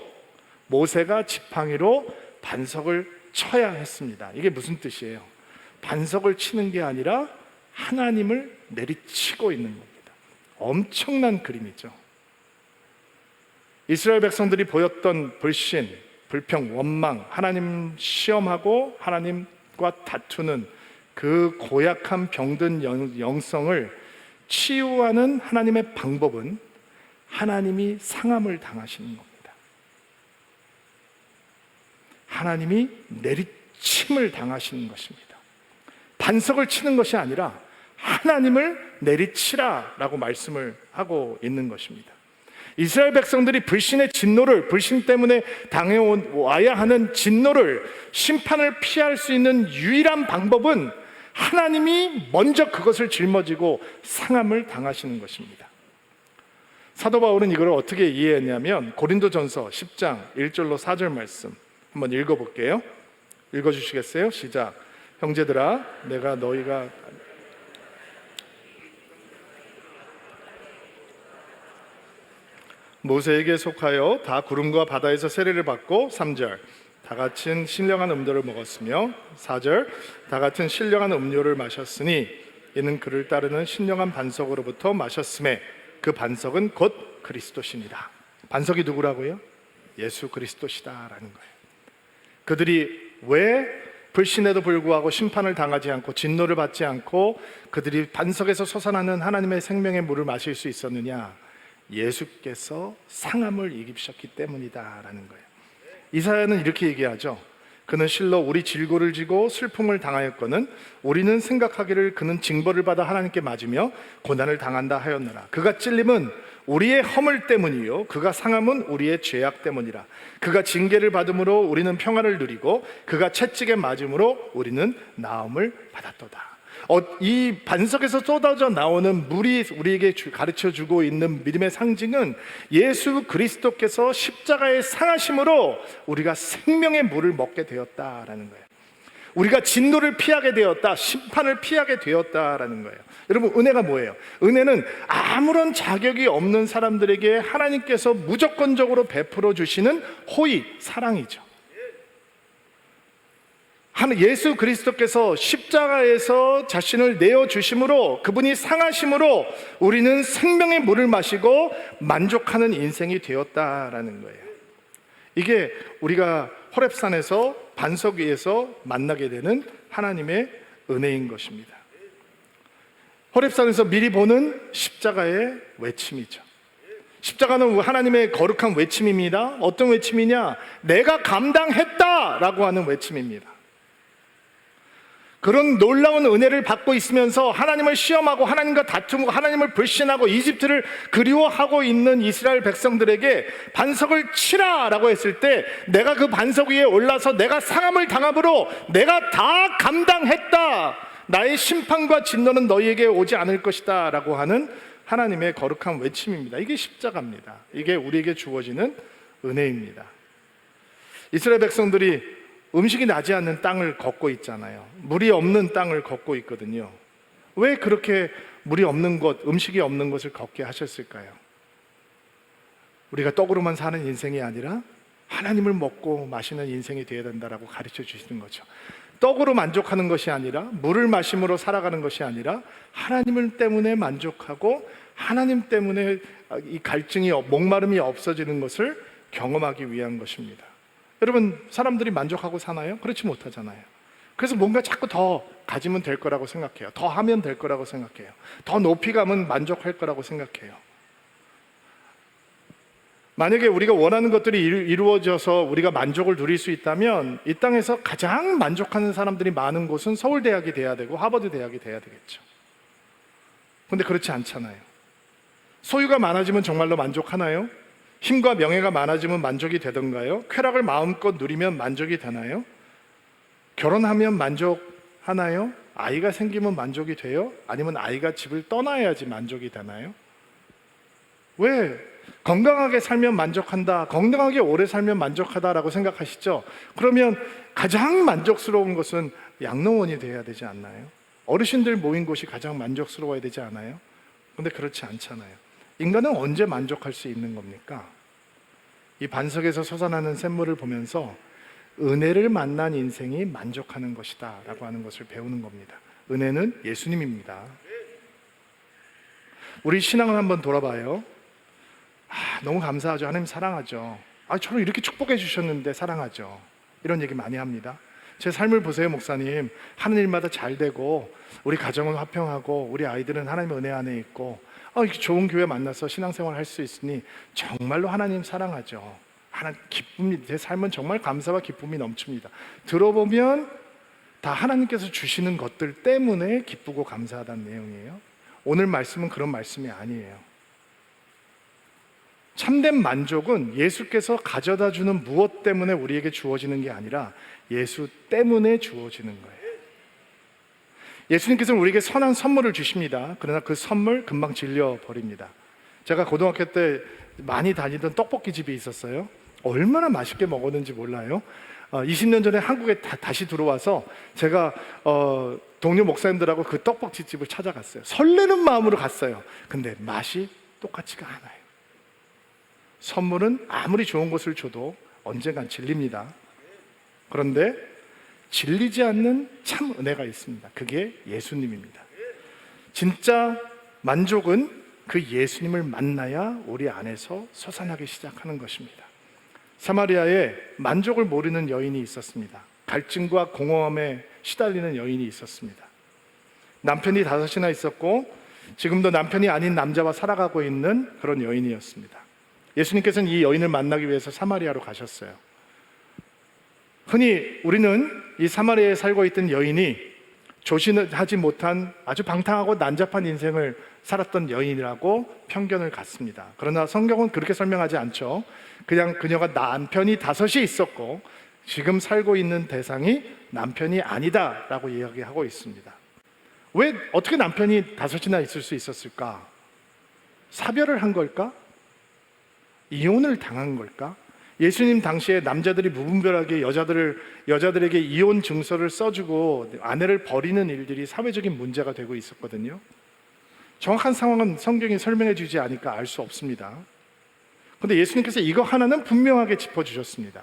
모세가 지팡이로 반석을 쳐야 했습니다. 이게 무슨 뜻이에요? 반석을 치는 게 아니라 하나님을 내리치고 있는 겁니다. 엄청난 그림이죠. 이스라엘 백성들이 보였던 불신, 불평, 원망, 하나님 시험하고 하나님과 다투는 그 고약한 병든 영성을 치유하는 하나님의 방법은 하나님이 상함을 당하시는 겁니다. 하나님이 내리침을 당하시는 것입니다. 반석을 치는 것이 아니라 하나님을 내리치라 라고 말씀을 하고 있는 것입니다. 이스라엘 백성들이 불신의 진노를, 불신 때문에 당해와야 하는 진노를, 심판을 피할 수 있는 유일한 방법은 하나님이 먼저 그것을 짊어지고 상함을 당하시는 것입니다. 사도 바울은 이걸 어떻게 이해했냐면 고린도전서 10장 1절로 4절 말씀 한번 읽어볼게요. 읽어주시겠어요? 시작. 형제들아, 내가 너희가 모세에게 속하여 다 구름과 바다에서 세례를 받고 3절 다 같은 신령한 음료를 먹었으며 4절 다 같은 신령한 음료를 마셨으니 이는 그를 따르는 신령한 반석으로부터 마셨음에 그 반석은 곧 그리스도시니라. 반석이 누구라고요? 예수 그리스도시다라는 거예요. 그들이 왜 불신에도 불구하고 심판을 당하지 않고 진노를 받지 않고 그들이 반석에서 솟아나는 하나님의 생명의 물을 마실 수 있었느냐? 예수께서 상함을 입으셨기 때문이다라는 거예요. 이사야는 이렇게 얘기하죠. 그는 실로 우리 질고를 지고 슬픔을 당하였거늘 우리는 생각하기를 그는 징벌을 받아 하나님께 맞으며 고난을 당한다 하였노라. 그가 찔림은 우리의 허물 때문이요 그가 상함은 우리의 죄악 때문이라. 그가 징계를 받음으로 우리는 평화를 누리고 그가 채찍에 맞음으로 우리는 나음을 받았도다. 이 반석에서 쏟아져 나오는 물이 우리에게 가르쳐주고 있는 믿음의 상징은 예수 그리스도께서 십자가의 상하심으로 우리가 생명의 물을 먹게 되었다라는 거예요. 우리가 진노를 피하게 되었다, 심판을 피하게 되었다라는 거예요. 여러분, 은혜가 뭐예요? 은혜는 아무런 자격이 없는 사람들에게 하나님께서 무조건적으로 베풀어 주시는 호의, 사랑이죠. 예수 그리스도께서 십자가에서 자신을 내어주심으로, 그분이 상하심으로 우리는 생명의 물을 마시고 만족하는 인생이 되었다라는 거예요. 이게 우리가 호렙산에서 반석 위에서 만나게 되는 하나님의 은혜인 것입니다. 호렙산에서 미리 보는 십자가의 외침이죠. 십자가는 하나님의 거룩한 외침입니다. 어떤 외침이냐? 내가 감당했다라고 하는 외침입니다. 그런 놀라운 은혜를 받고 있으면서 하나님을 시험하고 하나님과 다투고 하나님을 불신하고 이집트를 그리워하고 있는 이스라엘 백성들에게 반석을 치라 라고 했을 때 내가 그 반석 위에 올라서 내가 상함을 당함으로 내가 다 감당했다, 나의 심판과 진노는 너희에게 오지 않을 것이다 라고 하는 하나님의 거룩한 외침입니다. 이게 십자가입니다. 이게 우리에게 주어지는 은혜입니다. 이스라엘 백성들이 음식이 나지 않는 땅을 걷고 있잖아요. 물이 없는 땅을 걷고 있거든요. 왜 그렇게 물이 없는 곳, 음식이 없는 곳을 걷게 하셨을까요? 우리가 떡으로만 사는 인생이 아니라 하나님을 먹고 마시는 인생이 되어야 된다라고 가르쳐 주시는 거죠. 떡으로 만족하는 것이 아니라, 물을 마심으로 살아가는 것이 아니라 하나님 때문에 만족하고 하나님 때문에 이 갈증이, 목마름이 없어지는 것을 경험하기 위한 것입니다. 여러분, 사람들이 만족하고 사나요? 그렇지 못하잖아요. 그래서 뭔가 자꾸 더 가지면 될 거라고 생각해요. 더 하면 될 거라고 생각해요. 더 높이 가면 만족할 거라고 생각해요. 만약에 우리가 원하는 것들이 이루어져서 우리가 만족을 누릴 수 있다면 이 땅에서 가장 만족하는 사람들이 많은 곳은 서울대학이 돼야 되고 하버드 대학이 돼야 되겠죠. 근데 그렇지 않잖아요. 소유가 많아지면 정말로 만족하나요? 힘과 명예가 많아지면 만족이 되던가요? 쾌락을 마음껏 누리면 만족이 되나요? 결혼하면 만족하나요? 아이가 생기면 만족이 돼요? 아니면 아이가 집을 떠나야지 만족이 되나요? 왜? 건강하게 살면 만족한다, 건강하게 오래 살면 만족하다라고 생각하시죠? 그러면 가장 만족스러운 것은 양로원이 되어야 되지 않나요? 어르신들 모인 곳이 가장 만족스러워야 되지 않아요? 근데 그렇지 않잖아요. 인간은 언제 만족할 수 있는 겁니까? 이 반석에서 솟아나는 샘물을 보면서 은혜를 만난 인생이 만족하는 것이다 라고 하는 것을 배우는 겁니다. 은혜는 예수님입니다. 우리 신앙을 한번 돌아봐요. 너무 감사하죠. 하나님 사랑하죠. 저를 이렇게 축복해 주셨는데 사랑하죠. 이런 얘기 많이 합니다. 제 삶을 보세요, 목사님. 하는 일마다 잘 되고 우리 가정은 화평하고 우리 아이들은 하나님의 은혜 안에 있고 이렇게 좋은 교회 만나서 신앙생활 할 수 있으니 정말로 하나님 사랑하죠. 기쁨이, 제 삶은 정말 감사와 기쁨이 넘칩니다. 들어보면 다 하나님께서 주시는 것들 때문에 기쁘고 감사하다는 내용이에요. 오늘 말씀은 그런 말씀이 아니에요. 참된 만족은 예수께서 가져다 주는 무엇 때문에 우리에게 주어지는 게 아니라 예수 때문에 주어지는 거예요. 예수님께서는 우리에게 선한 선물을 주십니다. 그러나 그 선물 금방 질려버립니다. 제가 고등학교 때 많이 다니던 떡볶이 집이 있었어요. 얼마나 맛있게 먹었는지 몰라요. 20년 전에 한국에 다시 들어와서 제가 동료 목사님들하고 그 떡볶이 집을 찾아갔어요. 설레는 마음으로 갔어요. 근데 맛이 똑같지가 않아요. 선물은 아무리 좋은 것을 줘도 언젠간 질립니다. 그런데 질리지 않는 참 은혜가 있습니다. 그게 예수님입니다. 진짜 만족은 그 예수님을 만나야 우리 안에서 솟아나기 시작하는 것입니다. 사마리아에 만족을 모르는 여인이 있었습니다. 갈증과 공허함에 시달리는 여인이 있었습니다. 남편이 5이나 있었고 지금도 남편이 아닌 남자와 살아가고 있는 그런 여인이었습니다. 예수님께서는 이 여인을 만나기 위해서 사마리아로 가셨어요. 흔히 우리는 이 사마리아에 살고 있던 여인이 조신하지 못한 아주 방탕하고 난잡한 인생을 살았던 여인이라고 편견을 갖습니다. 그러나 성경은 그렇게 설명하지 않죠. 그냥 그녀가 남편이 5이 있었고 지금 살고 있는 대상이 남편이 아니다라고 이야기하고 있습니다. 왜 어떻게 남편이 5이나 있을 수 있었을까? 사별을 한 걸까? 이혼을 당한 걸까? 예수님 당시에 남자들이 무분별하게 여자들에게 이혼 증서를 써주고 아내를 버리는 일들이 사회적인 문제가 되고 있었거든요. 정확한 상황은 성경이 설명해 주지 않으니까 알 수 없습니다. 그런데 예수님께서 이거 하나는 분명하게 짚어주셨습니다.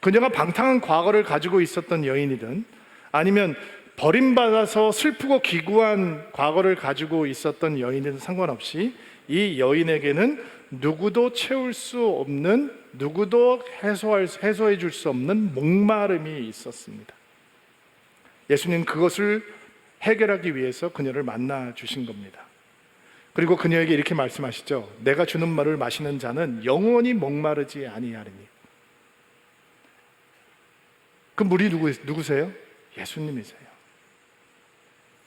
그녀가 방탕한 과거를 가지고 있었던 여인이든 아니면 버림받아서 슬프고 기구한 과거를 가지고 있었던 여인이든 상관없이 이 여인에게는 누구도 채울 수 없는, 누구도 해소해 줄 수 없는 목마름이 있었습니다. 예수님 그것을 해결하기 위해서 그녀를 만나 주신 겁니다. 그리고 그녀에게 이렇게 말씀하시죠. 내가 주는 말을 마시는 자는 영원히 목마르지 아니하리니. 그 물이 누구세요? 예수님이세요.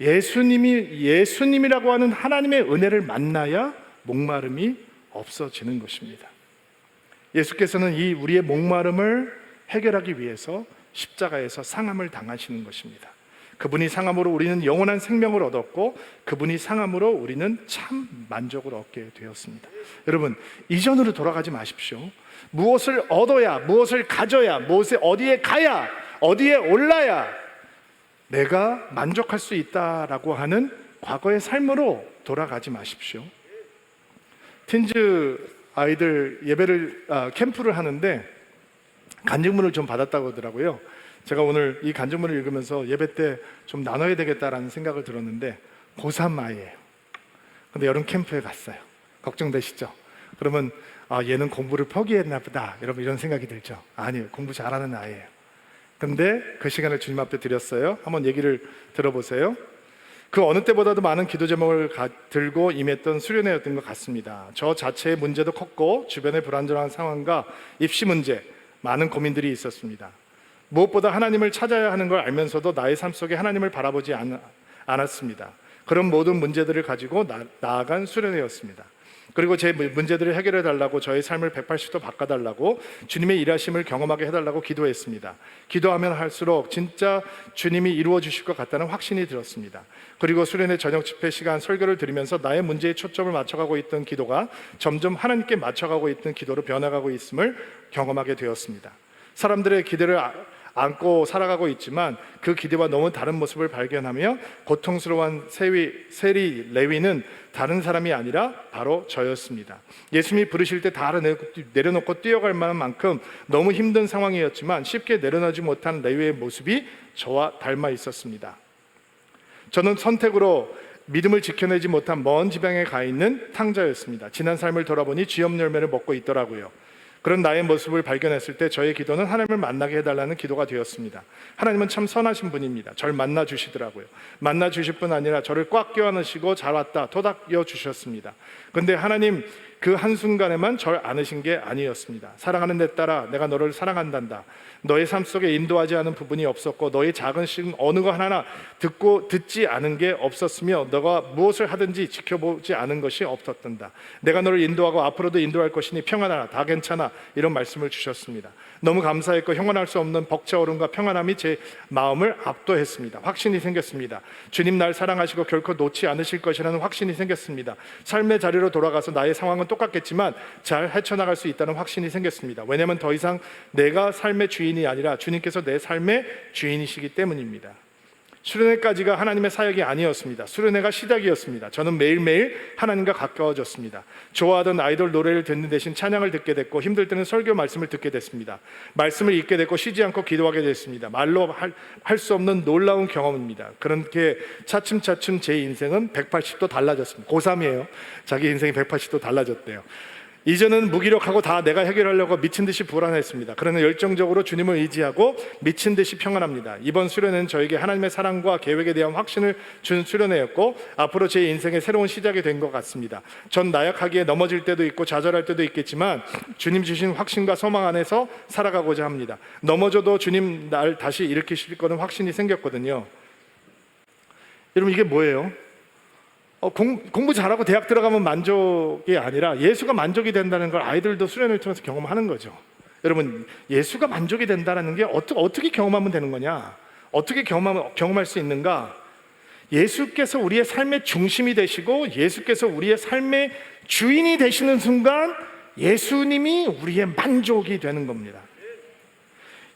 예수님이라고 하는 하나님의 은혜를 만나야 목마름이 없어지는 것입니다. 예수께서는 이 우리의 목마름을 해결하기 위해서 십자가에서 상함을 당하시는 것입니다. 그분이 상함으로 우리는 영원한 생명을 얻었고 그분이 상함으로 우리는 참 만족을 얻게 되었습니다. 여러분, 이전으로 돌아가지 마십시오. 무엇을 얻어야, 무엇을 가져야, 어디에 가야, 어디에 올라야 내가 만족할 수 있다라고 하는 과거의 삶으로 돌아가지 마십시오. 틴즈 아이들 캠프를 하는데 간증문을 좀 받았다고 하더라고요. 제가 오늘 이 간증문을 읽으면서 예배 때 좀 나눠야 되겠다라는 생각을 들었는데 고3 아이예요. 근데 여름 캠프에 갔어요. 걱정되시죠? 그러면 얘는 공부를 포기했나 보다 여러분 이런 생각이 들죠? 아니에요. 공부 잘하는 아이예요. 근데 그 시간을 주님 앞에 드렸어요. 한번 얘기를 들어보세요. 그 어느 때보다도 많은 기도 제목을 들고 임했던 수련회였던 것 같습니다. 저 자체의 문제도 컸고 주변의 불안정한 상황과 입시 문제, 많은 고민들이 있었습니다. 무엇보다 하나님을 찾아야 하는 걸 알면서도 나의 삶 속에 하나님을 바라보지 않았습니다. 그런 모든 문제들을 가지고 나아간 수련회였습니다. 그리고 제 문제들을 해결해 달라고, 저의 삶을 180도 바꿔달라고, 주님의 일하심을 경험하게 해달라고 기도했습니다. 기도하면 할수록 진짜 주님이 이루어 주실 것 같다는 확신이 들었습니다. 그리고 수련회 저녁 집회 시간 설교를 들으면서 나의 문제에 초점을 맞춰가고 있던 기도가 점점 하나님께 맞춰가고 있던 기도로 변화가고 있음을 경험하게 되었습니다. 사람들의 기대를 안고 살아가고 있지만 그 기대와 너무 다른 모습을 발견하며 고통스러운 세리 레위는 다른 사람이 아니라 바로 저였습니다. 예수님이 부르실 때 다 내려놓고 뛰어갈 만한 만큼 너무 힘든 상황이었지만 쉽게 내려놓지 못한 레위의 모습이 저와 닮아 있었습니다. 저는 선택으로 믿음을 지켜내지 못한 먼 지방에 가 있는 탕자였습니다. 지난 삶을 돌아보니 쥐염 열매를 먹고 있더라고요. 그런 나의 모습을 발견했을 때 저의 기도는 하나님을 만나게 해달라는 기도가 되었습니다. 하나님은 참 선하신 분입니다. 저를 만나 주시더라고요. 만나 주실 뿐 아니라 저를 꽉 껴안으시고 잘 왔다 토닥여 주셨습니다. 근데 하나님 그 한순간에만 절 안으신 게 아니었습니다. 사랑하는 내 딸아, 내가 너를 사랑한단다. 너의 삶 속에 인도하지 않은 부분이 없었고 너의 작은 신 어느 거 하나 듣지 않은 게 없었으며 너가 무엇을 하든지 지켜보지 않은 것이 없었단다. 내가 너를 인도하고 앞으로도 인도할 것이니 평안하라. 다 괜찮아. 이런 말씀을 주셨습니다. 너무 감사했고 형언할 수 없는 벅차오름과 평안함이 제 마음을 압도했습니다. 확신이 생겼습니다. 주님 날 사랑하시고 결코 놓지 않으실 것이라는 확신이 생겼습니다. 삶의 자리로 돌아가서 나의 상황은 똑같겠지만 잘 헤쳐나갈 수 있다는 확신이 생겼습니다. 왜냐하면 더 이상 내가 삶의 주인이 아니라 주님께서 내 삶의 주인이시기 때문입니다. 수련회까지가 하나님의 사역이 아니었습니다. 수련회가 시작이었습니다. 저는 매일매일 하나님과 가까워졌습니다. 좋아하던 아이돌 노래를 듣는 대신 찬양을 듣게 됐고 힘들 때는 설교 말씀을 듣게 됐습니다. 말씀을 읽게 됐고 쉬지 않고 기도하게 됐습니다. 말로 할 수 없는 놀라운 경험입니다. 그렇게 차츰차츰 제 인생은 180도 달라졌습니다. 고3이에요. 자기 인생이 180도 달라졌대요. 이전은 무기력하고 다 내가 해결하려고 미친 듯이 불안했습니다. 그러나 열정적으로 주님을 의지하고 미친 듯이 평안합니다. 이번 수련회는 저에게 하나님의 사랑과 계획에 대한 확신을 준 수련회였고 앞으로 제 인생의 새로운 시작이 된 것 같습니다. 전 나약하기에 넘어질 때도 있고 좌절할 때도 있겠지만 주님 주신 확신과 소망 안에서 살아가고자 합니다. 넘어져도 주님 날 다시 일으키실 거는 확신이 생겼거든요. 여러분 이게 뭐예요? 공부 잘하고 대학 들어가면 만족이 아니라 예수가 만족이 된다는 걸 아이들도 수련을 통해서 경험하는 거죠. 여러분 예수가 만족이 된다는 게 어떻게 경험하면 되는 거냐? 어떻게 경험할 수 있는가? 예수께서 우리의 삶의 중심이 되시고 예수께서 우리의 삶의 주인이 되시는 순간 예수님이 우리의 만족이 되는 겁니다.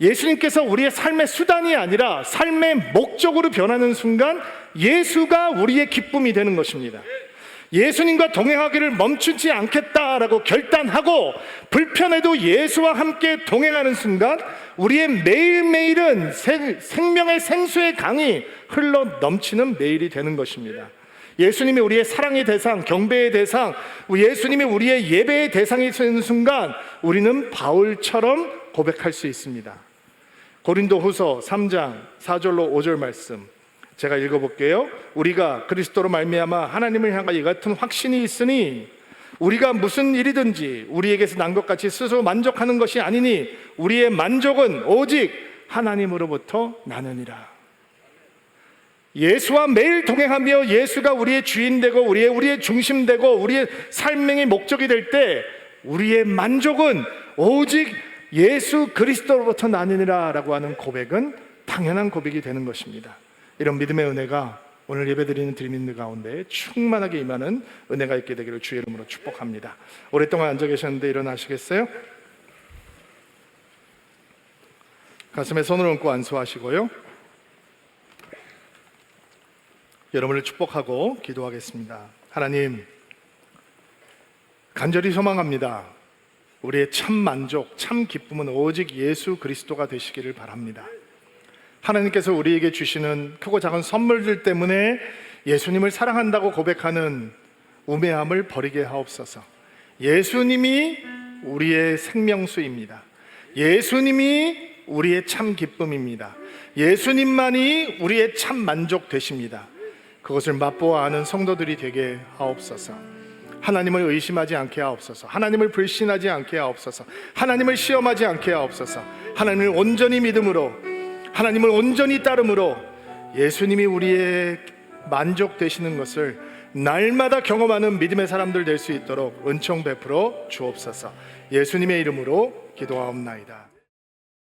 예수님께서 우리의 삶의 수단이 아니라 삶의 목적으로 변하는 순간 예수가 우리의 기쁨이 되는 것입니다. 예수님과 동행하기를 멈추지 않겠다라고 결단하고 불편해도 예수와 함께 동행하는 순간 우리의 매일매일은 생명의 생수의 강이 흘러 넘치는 매일이 되는 것입니다. 예수님이 우리의 사랑의 대상, 경배의 대상, 예수님이 우리의 예배의 대상이 되는 순간 우리는 바울처럼 고백할 수 있습니다. 고린도후서 3장 4절로 5절 말씀 제가 읽어볼게요. 우리가 그리스도로 말미암아 하나님을 향하여 이 같은 확신이 있으니 우리가 무슨 일이든지 우리에게서 난 것 같이 스스로 만족하는 것이 아니니 우리의 만족은 오직 하나님으로부터 나느니라. 예수와 매일 동행하며 예수가 우리의 주인 되고 우리의 중심 되고 우리의 삶의 목적이 될 때 우리의 만족은 오직 예수 그리스도로부터 나느니라 라고 하는 고백은 당연한 고백이 되는 것입니다. 이런 믿음의 은혜가 오늘 예배드리는 드림인들 가운데 충만하게 임하는 은혜가 있게 되기를 주의 이름으로 축복합니다. 오랫동안 앉아 계셨는데 일어나시겠어요? 가슴에 손을 얹고 안수하시고요. 여러분을 축복하고 기도하겠습니다. 하나님, 간절히 소망합니다. 우리의 참 만족, 참 기쁨은 오직 예수 그리스도가 되시기를 바랍니다. 하나님께서 우리에게 주시는 크고 작은 선물들 때문에 예수님을 사랑한다고 고백하는 우매함을 버리게 하옵소서. 예수님이 우리의 생명수입니다. 예수님이 우리의 참 기쁨입니다. 예수님만이 우리의 참 만족 되십니다. 그것을 맛보아 아는 성도들이 되게 하옵소서. 하나님을 의심하지 않게 하옵소서. 하나님을 불신하지 않게 하옵소서. 하나님을 시험하지 않게 하옵소서. 하나님을 온전히 믿음으로, 하나님을 온전히 따름으로 예수님이 우리의 만족 되시는 것을 날마다 경험하는 믿음의 사람들 될 수 있도록 은총 베풀어 주옵소서. 예수님의 이름으로 기도하옵나이다.